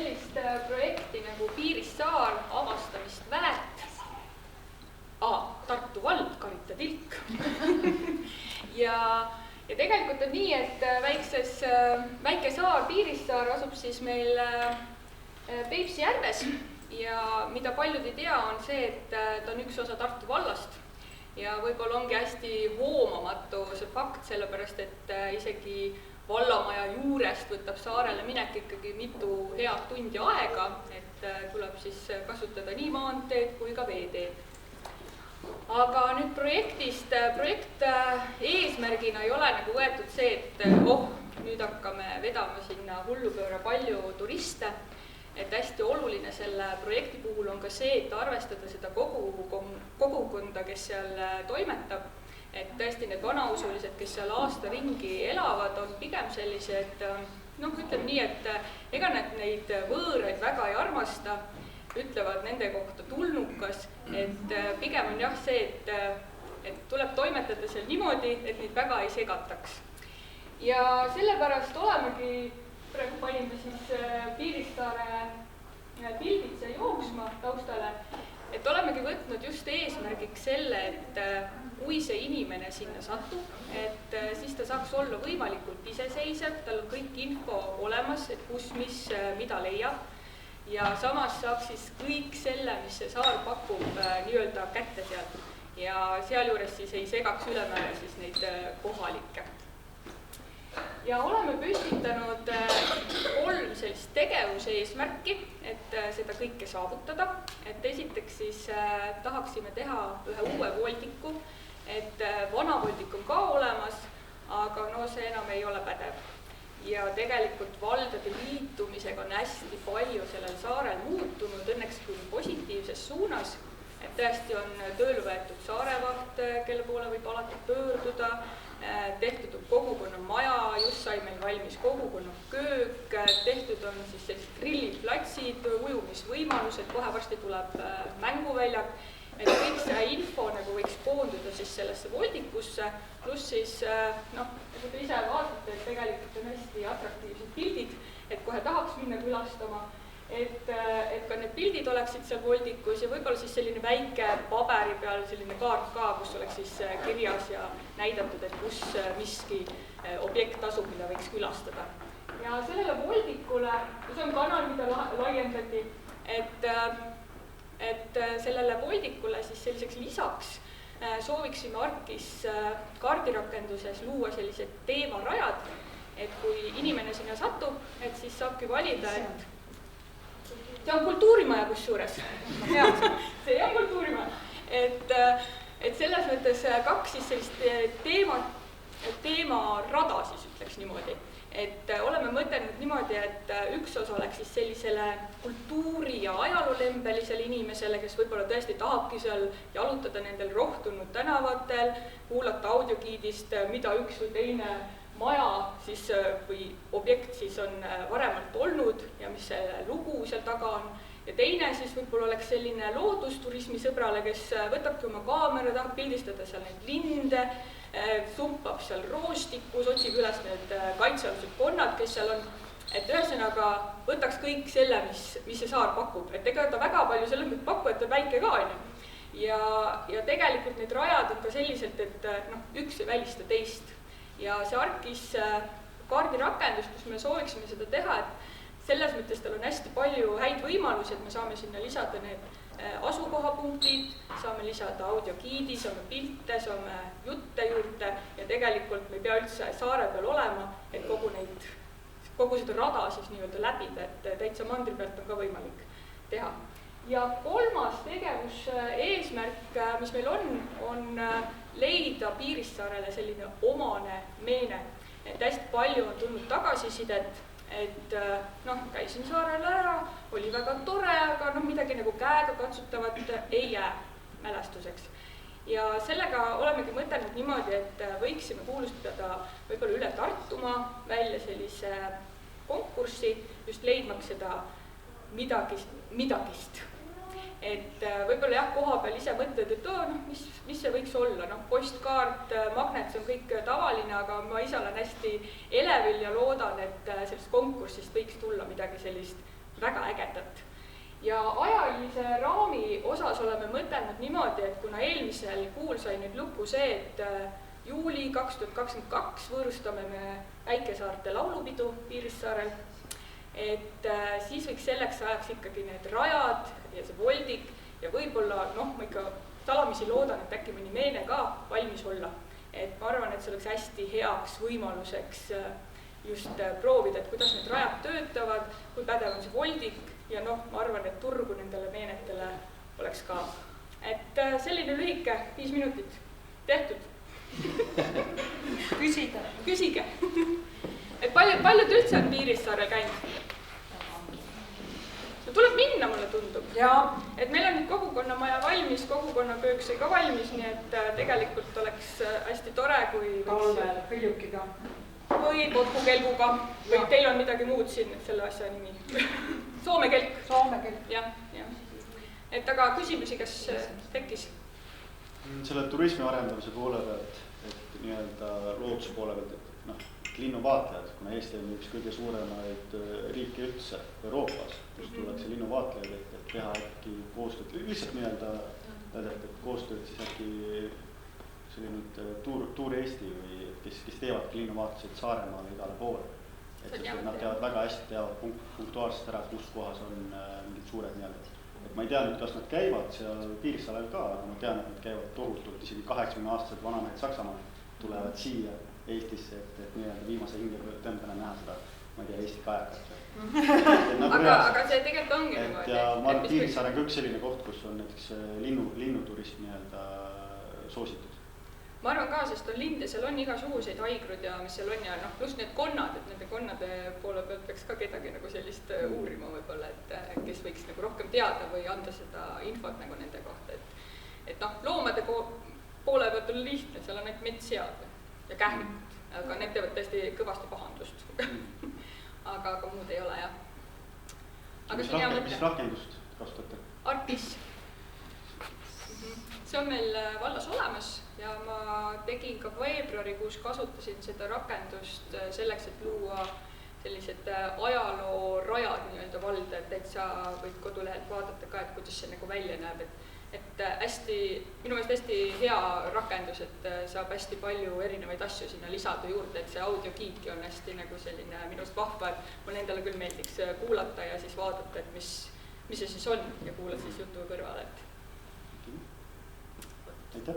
sellist projekti nagu Piirissaar avastamist väärt. Tartu vald, Karita Tilk. ja tegelikult on nii, et väike saar, Piirissaar asub siis meil Peipsi järves ja mida paljud ei tea, on see, et ta on üks osa Tartu vallast ja võib-olla ongi hästi hoomamatu see fakt, sellepärast et isegi vallamaja juurest võtab saarele minek ikkagi mitu head tundi aega, et tuleb siis kasutada nii maanteed kui ka veeteed. Aga nüüd projekt eesmärgina ei ole nagu võetud see, et nüüd hakkame vedama sinna hullupööra palju turiste, et hästi oluline selle projekti puhul on ka see, et arvestada seda kogukonda, kes seal toimetab, et tõesti need vanausulised, kes seal aasta ringi elavad, on pigem sellised, ütleme nii, et ega neid võõraid väga ei armasta, ütlevad nende kohta tulnukas, et pigem on jah see, et tuleb toimetada seal niimoodi, et neid väga ei segataks. Ja sellepärast olemegi, praegu panime siis Piirissaare pildid siia jooksma taustale, et olemegi võtnud just eesmärgiks selle, et kui see inimene sinna satub, et siis ta saaks olla võimalikult iseseisev, tal on kõik info olemas, et kus, mis, mida leiab ja samas saaks siis kõik selle, mis see saar pakub, nii-öelda kätte sealt ja sealjuures siis ei segaks ülemäära siis neid kohalikke. Ja oleme püstitanud 3 sellist tegevuse eesmärki, et seda kõike saavutada. Et esiteks siis tahaksime teha ühe uue voldiku, et vana voldik on ka olemas, aga see enam ei ole pädev. Ja tegelikult valdade liitumisega on hästi palju sellel saarel muutunud, õnneks küll positiivses suunas, et tõesti on tööle võetud saarevaht, kelle poole võib alati pöörduda, tehtud on kogukonna maja, just sai meil valmis kogukonna köök, tehtud on siis sellised grilliplatsid, ujumisvõimalused, kohe varsti tuleb mänguväljak, et kõik see info nagu võiks koonduda siis sellesse voldikusse, pluss siis, kui te ise vaatate, et tegelikult on hästi atraktiivsed pildid, et kohe tahaks minna külastama, et ka need pildid oleksid seal voldikus ja võib-olla siis selline väike paberi peal selline kaart ka, kus oleks siis kirjas ja näidatud, et kus miski objekt asub, mida võiks külastada. Ja sellele voldikule, see on kanal, mida laiendati, et sellele voldikule siis selliseks lisaks sooviksime ARK-is kaardirakenduses luua sellised teemarajad, et kui inimene sinna satub, et siis saabki valida, et see on kultuurimaja kusjuures. See on kultuurimaja. Et selles mõttes 2 siis sellist teemarada siis ütleks niimoodi. Et oleme mõtelnud niimoodi, et üks osa oleks siis sellisele kultuuri- ja ajaloolembelisele inimesele, kes võib-olla tõesti tahabki seal jalutada nendel rohtunud tänavatel, kuulata audiogiidist, mida üks või teine maja siis, või objekt siis on varemalt olnud ja mis selle lugu seal taga on. Ja teine siis võib-olla oleks selline loodusturismi sõbrale, kes võtabki oma kaamera, tahab pildistada seal neid linde, sumpab seal roostikus, otsib üles need kaitsealused konnad, kes seal on. Et ühesõnaga võtaks kõik selle, mis see saar pakub. Et ega ta väga palju selle mõttes pakub, et ta on väike ka on. Ja tegelikult need rajad on ka selliselt, et üks ei välista teist. Ja see ARK-is kaardirakendus, kus me sooviksime seda teha, et selles mõttes tal on hästi palju häid võimalusi, et me saame sinna lisada need asukohapunktid, saame lisada audiogiidi, saame pilte, saame jutte juurde ja tegelikult me ei pea üldse saare peal olema, et kogu seda rada siis nii-öelda läbida, et täitsa mandri pealt on ka võimalik teha. Ja 3. tegevus eesmärk, mis meil on leida Piirissaarele selline omane meene. Et hästi palju on tulnud tagasisidet, et käisin saarel ära, oli väga tore, aga midagi nagu käega katsutavat ei jää mälestuseks. Ja sellega olemegi mõtelnud niimoodi, et võiksime kuulutada võib-olla üle Tartumaa välja sellise konkurssi, just leidmaks seda midagist. Et võib-olla jah, koha peal ise mõtled, et mis see võiks olla, postkaart, magnet, see on kõik tavaline, aga ma ise olen hästi elevil ja loodan, et sellest konkursist võiks tulla midagi sellist väga ägedat. Ja ajalise raami osas oleme mõtelnud niimoodi, et kuna eelmisel kuul sai nüüd lukku see, et juuli 2022 võõrustame me Väikesaarte laulupidu Piirissaarel, et siis võiks selleks ajaks ikkagi need rajad ja see voldik ja võib-olla, ma ikka salamisi loodan, et äkki mõni meene ka valmis olla. Et ma arvan, et see oleks hästi heaks võimaluseks just proovida, et kuidas need rajad töötavad, kui pädev on see voldik ja ma arvan, et turgu nendele meenetele oleks ka. Et selline lühike 5 minutit tehtud. Küsige. Et paljud üldse on Piirissaarel käinud? Tuleb minna, mulle tundub. Et meil on nüüd kogukonnamaja valmis, kogukonnapöök sai ka valmis, nii et tegelikult oleks hästi tore, kui talvel kõljukiga. Või potkukelguga, või teil on midagi muud siin, selle asja nimi. Soomekelk. Jah. Et aga küsimusi, kes tekkis? Selle turismi arendamise poole pealt, et nii-öelda looduse poole pealt, et linnuvaatlejad, kuna Eesti on üks kõige suuremaid riike üldse Euroopas, kus tullakse linnuvaatlejaid, et teha äkki koostööd, lihtsalt nii-öelda, et koostööd siis äkki selline tuur Eesti või kes teevadki linnuvaatlused Saaremaal igale poole. Et nad teavad väga hästi, teavad punktuaalselt ära, kus kohas on mingid suured nii-öelda. Et ma ei tea nüüd, kas nad käivad seal Piirissaalel ka, aga ma tean, et nad käivad tohutult, isegi 80-aastased vanamehed Saksamaal tulevad siia Eestisse, et nii-öelda viimase hingetõmbena näha seda, ma ei tea, Eesti kajakat. Aga see tegelikult ongi niimoodi. Ja ma arvan, et Piirissaar on ka üks selline koht, kus on näiteks linnuturism nii-öelda soositud. Ma arvan ka, sest on lind ja seal on igasuguseid haigrud ja mis seal on ja pluss need konnad, et nende konnade poole pealt peaks ka kedagi nagu sellist uurima võib-olla, et kes võiks nagu rohkem teada või anda seda infot nagu nende kohta. Et loomade poole pealt on lihtne, seal on need metssead ja kähmid, aga need teevad tõesti kõvasti pahandust. aga muud ei ole, jah. Mis rakendust kasutate? Artis. See on meil vallas olemas ja ma tegin ka veebruarikuus, kasutasin seda rakendust selleks, et luua sellised ajaloorajad nii-öelda valda, et täitsa võid kodulehelt vaadata ka, et kuidas see nagu välja näeb. Et minu meelest hästi hea rakendus, et saab hästi palju erinevaid asju sinna lisada juurde, et see audiogiidki on hästi nagu selline minust vahva, et mul endale küll meeldiks kuulata ja siis vaadata, et mis see siis on ja kuulad siis jutu kõrvale. Aitäh!